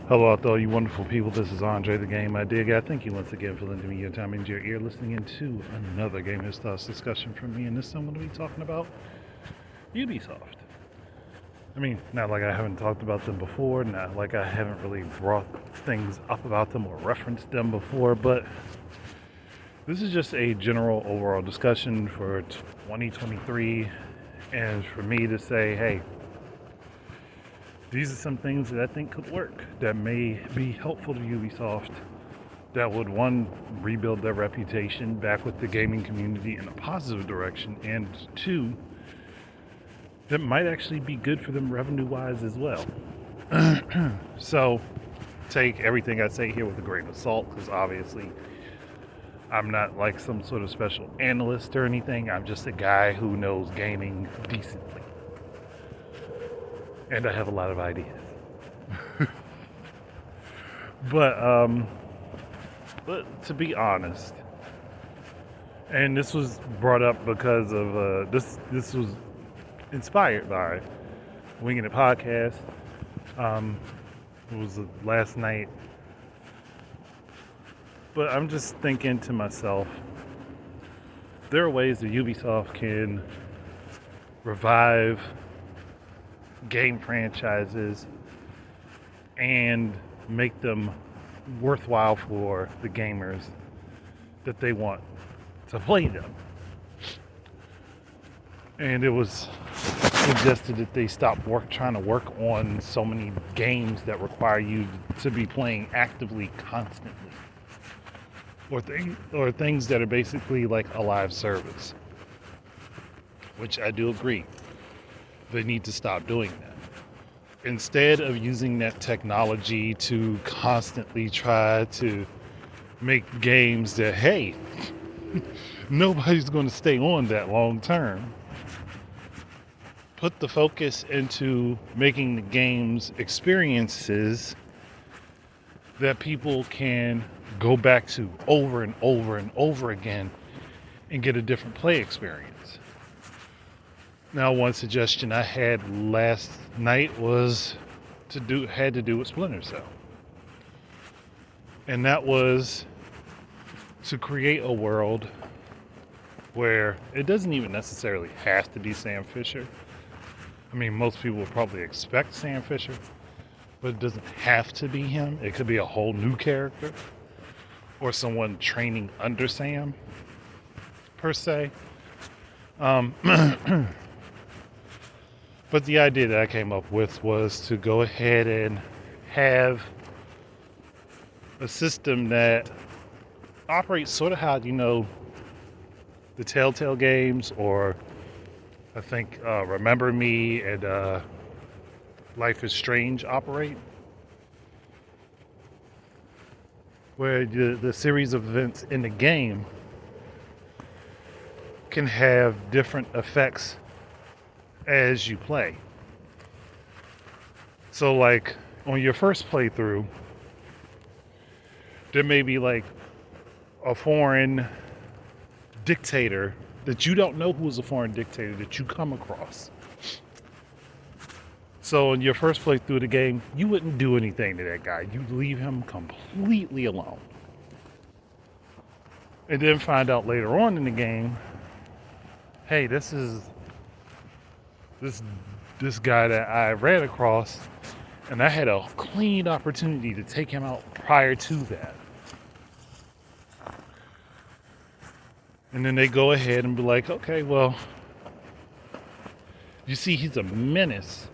Hello out there, you wonderful people. This is Andre, the Game Idea Guy. Thank you once again for lending me your time and your ear, listening into another Gamers Thoughts discussion from me. And this time, I'm going to be talking about Ubisoft. I mean, not like I haven't talked about them before, not like I haven't really brought things up about them or referenced them before, but this is just a general overall discussion for 2023, and for me to say, hey, these are some things that I think could work, that may be helpful to Ubisoft, that would, one, rebuild their reputation back with the gaming community in a positive direction, and two, that might actually be good for them revenue-wise as well. So, take everything I say here with a grain of salt, because obviously I'm not like some sort of special analyst or anything. I'm just a guy who knows gaming decently. And I have a lot of ideas. But to be honest, and this was brought up because of this was inspired by Winging It podcast. It was last night. But I'm just thinking to myself, there are ways that Ubisoft can revive game franchises and make them worthwhile for the gamers that they want to play them. And it was suggested that they stop trying to work on so many games that require you to be playing actively constantly, or things that are basically like a live service, which I do agree. They need to stop doing that. Instead of using that technology to constantly try to make games that, hey, nobody's going to stay on that long term, put the focus into making the games experiences that people can go back to over and over and over again and get a different play experience. Now, one suggestion I had last night was had to do with Splinter Cell. And that was to create a world where it doesn't even necessarily have to be Sam Fisher. I mean, most people would probably expect Sam Fisher, but it doesn't have to be him. It could be a whole new character or someone training under Sam, per se. But the idea that I came up with was to go ahead and have a system that operates sort of how, the Telltale games, or I think Remember Me and Life is Strange operate, where the series of events in the game can have different effects as you play. So like on your first playthrough, there may be like a foreign dictator that you don't know who is a foreign dictator that you come across. So in your first playthrough of the game, you wouldn't do anything to that guy. You'd leave him completely alone. And then find out later on in the game, hey, this guy that I ran across, and I had a clean opportunity to take him out prior to that. And then they go ahead and be like, okay, well, you see, he's a menace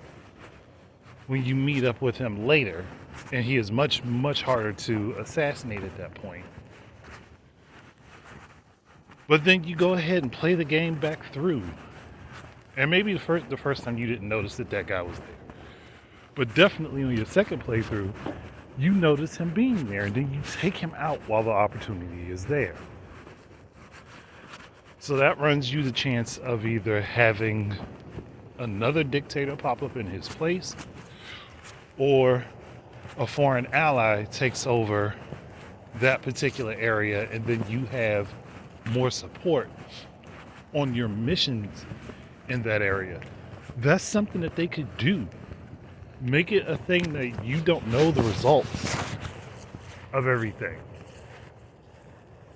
when you meet up with him later, and he is much, much harder to assassinate at that point. But then you go ahead and play the game back through. And maybe the first time you didn't notice that guy was there. But definitely on your second playthrough, you notice him being there, and then you take him out while the opportunity is there. So that runs you the chance of either having another dictator pop up in his place, or a foreign ally takes over that particular area, and then you have more support on your missions in that area. That's something that they could do Make it a thing that you don't know the results of everything.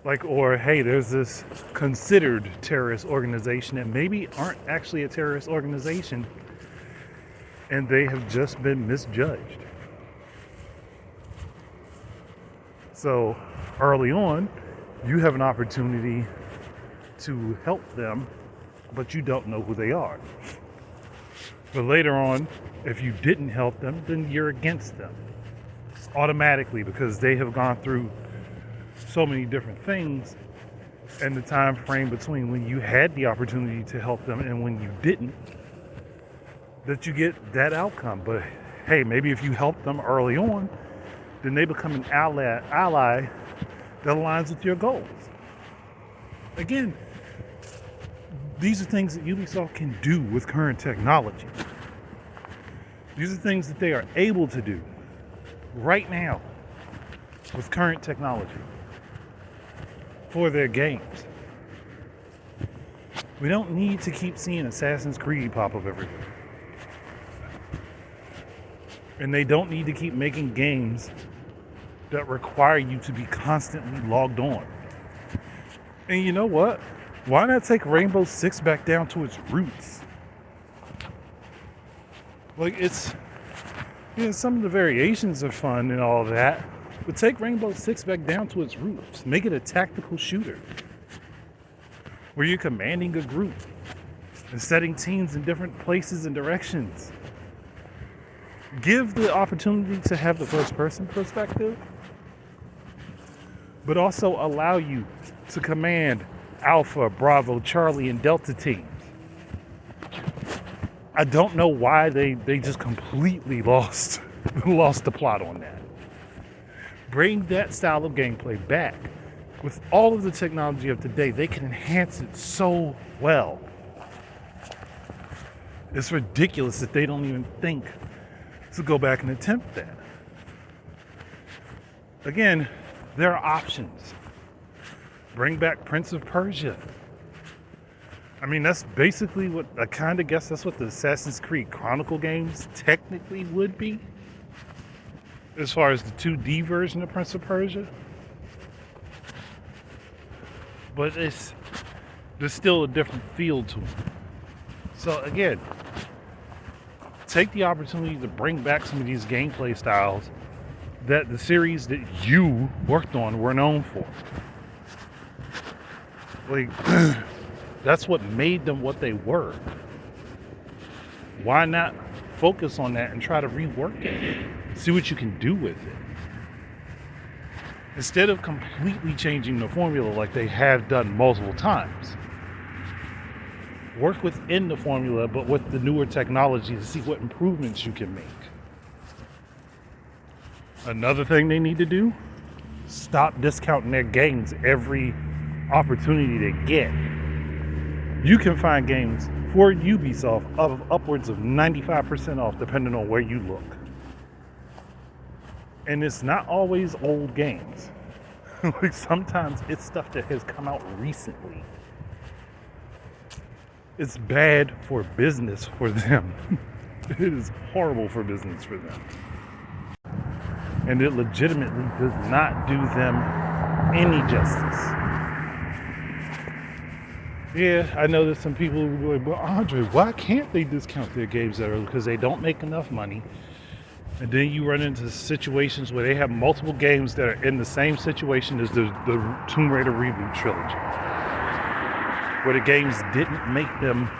Like, or hey, there's this considered terrorist organization that maybe aren't actually a terrorist organization and they have just been misjudged. So early on, you have an opportunity to help them, but you don't know who they are. But later on, if you didn't help them, then you're against them automatically, because they have gone through so many different things, and the time frame between when you had the opportunity to help them and when you didn't, that you get that outcome. But hey, maybe if you help them early on, then they become an ally that aligns with your goals. Again, these are things that Ubisoft can do with current technology. These are things that they are able to do right now with current technology for their games. We don't need to keep seeing Assassin's Creed pop up everywhere. And they don't need to keep making games that require you to be constantly logged on. And you know what? Why not take Rainbow Six back down to its roots? Like, it's, you know, some of the variations are fun and all that, but take Rainbow Six back down to its roots. Make it a tactical shooter where you're commanding a group and setting teams in different places and directions. Give the opportunity to have the first person perspective, but also allow you to command Alpha, Bravo, Charlie, and Delta teams. I don't know why they just completely lost the plot on that. Bring that style of gameplay back. With all of the technology of today, they can enhance it so well. It's ridiculous that they don't even think to go back and attempt that. Again, there are options. Bring back Prince of Persia. I mean, that's basically what I kind of guess that's what the Assassin's Creed Chronicle games technically would be, as far as the 2D version of Prince of Persia. But there's still a different feel to it. So again, take the opportunity to bring back some of these gameplay styles that the series that you worked on were known for. Like, that's what made them what they were. Why not focus on that and try to rework it? See what you can do with it. Instead of completely changing the formula like they have done multiple times. Work within the formula, but with the newer technology to see what improvements you can make. Another thing they need to do, stop discounting their games every opportunity they get. You can find games for Ubisoft of upwards of 95% off depending on where you look. And it's not always old games. Like, sometimes it's stuff that has come out recently. It's bad for business for them. It is horrible for business for them. And it legitimately does not do them any justice. Yeah, I know there's some people who are like, well, Andre, why can't they discount their games that early? Because they don't make enough money. And then you run into situations where they have multiple games that are in the same situation as the Tomb Raider reboot trilogy, where the games didn't make them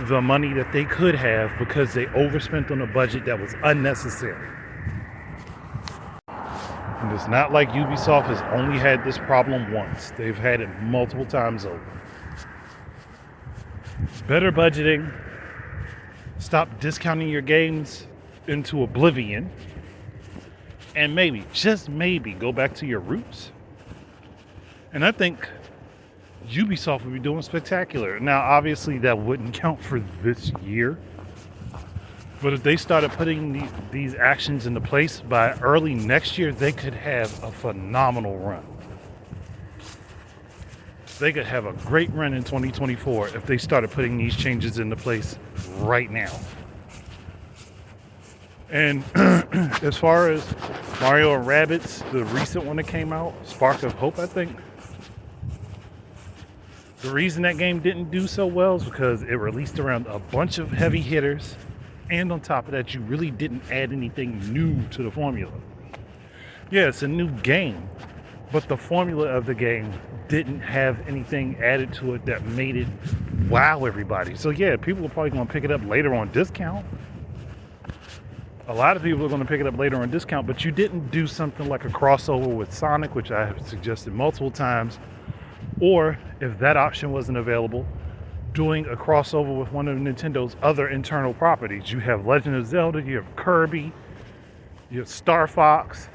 the money that they could have because they overspent on a budget that was unnecessary. And it's not like Ubisoft has only had this problem once. They've had it multiple times over. Better budgeting. Stop discounting your games into oblivion. And maybe, just maybe, go back to your roots. And I think Ubisoft would be doing spectacular. Now, obviously, that wouldn't count for this year. But if they started putting these actions into place by early next year, they could have a phenomenal run. They could have a great run in 2024 if they started putting these changes into place right now. And as far as Mario and Rabbids, the recent one that came out, Spark of Hope, I think. The reason that game didn't do so well is because it released around a bunch of heavy hitters, and on top of that, you really didn't add anything new to the formula. Yeah, it's a new game, but the formula of the game didn't have anything added to it that made it wow everybody. So yeah, people are probably going to pick it up later on discount. A lot of people are going to pick it up later on discount, but you didn't do something like a crossover with Sonic, which I have suggested multiple times. Or if that option wasn't available, doing a crossover with one of Nintendo's other internal properties. You have Legend of Zelda, you have Kirby, you have Star Fox,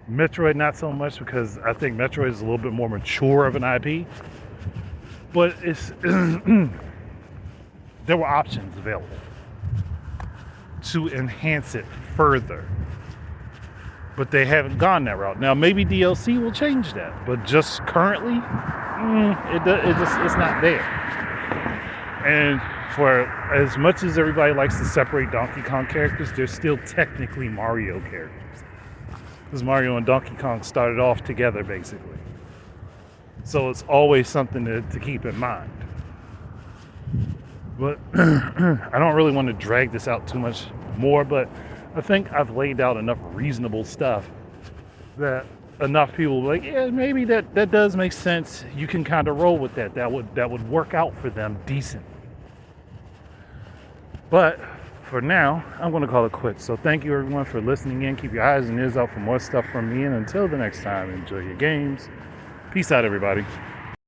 Metroid not so much because I think Metroid is a little bit more mature of an IP. But it's there were options available to enhance it further. But they haven't gone that route. Now maybe DLC will change that, but just currently, it's not there. And for as much as everybody likes to separate Donkey Kong characters, they're still technically Mario characters. Because Mario and Donkey Kong started off together, basically. So it's always something to keep in mind. But I don't really want to drag this out too much more, but I think I've laid out enough reasonable stuff that enough people will be like, yeah, maybe that does make sense. You can kind of roll with that. That would work out for them decent. But for now, I'm going to call it quits. So thank you everyone for listening in. Keep your eyes and ears out for more stuff from me. And until the next time, enjoy your games. Peace out, everybody.